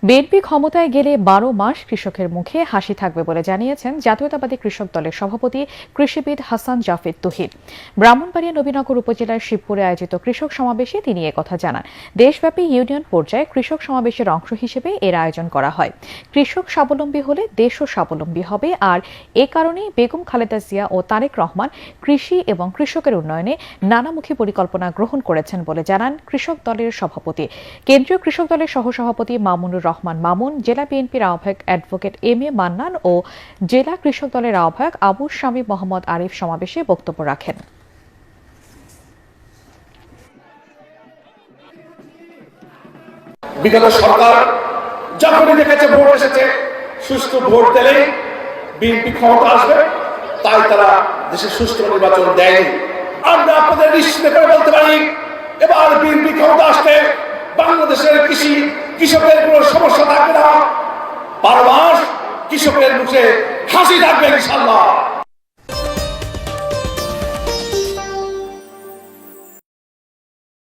BNP ক্ষমতায় গেলে ১২ মাস কৃষকের মুখে হাসি থাকবে বলে জানিয়েছেন জাতীয়তাবাদী কৃষক দলের সভাপতি কৃষিবিদ হাসান জাফির তুহিন। ব্রাহ্মণবাড়িয়া নবীনগর উপজেলার শিবপুরে আয়োজিত কৃষক সমাবেশে তিনি একথা জানান। দেশব্যাপী ইউনিয়ন পর্যায়ে কৃষক সমাবেশের অংশ হিসেবে এর আয়োজন করা হয়। কৃষক স্বাবলম্বী হলে দেশও স্বাবলম্বী হবে, আর এ কারণেই বেগম খালেদা জিয়া ও তারেক রহমান কৃষি এবং কৃষকের উন্নয়নে নানামুখী পরিকল্পনা গ্রহণ করেছেন বলে জানান কৃষক দলের সভাপতি। কেন্দ্রীয় কৃষক দলের সহসভাপতি মামুনুর রহমান মামুন, জেলা বিএনপির আহ্বায়ক অ্যাডভোকেট এম এ মান্নান ও জেলা কৃষক দলের আহ্বায়ক আবু শামী মোহাম্মদ আরিফ সমাবেশে বক্তব্য রাখেন। বিগত সরকার যখনই দেখেছে ভোট এসেছে, সুষ্ঠু ভোট দিলেই বিএনপি ক্ষমতা আসবে, তাই তারা দেশে সুষ্ঠু নির্বাচন দেয়নি। আমরা আপনাদের নিশ্চিত করে বলতে পারি, এবার বিএনপি ক্ষমতা আসলে বাংলাদেশের কৃষকের কোনো সমস্যা থাকবে না। 12 মাস কৃষকের মুখে হাসি থাকবে ইনশাআল্লাহ।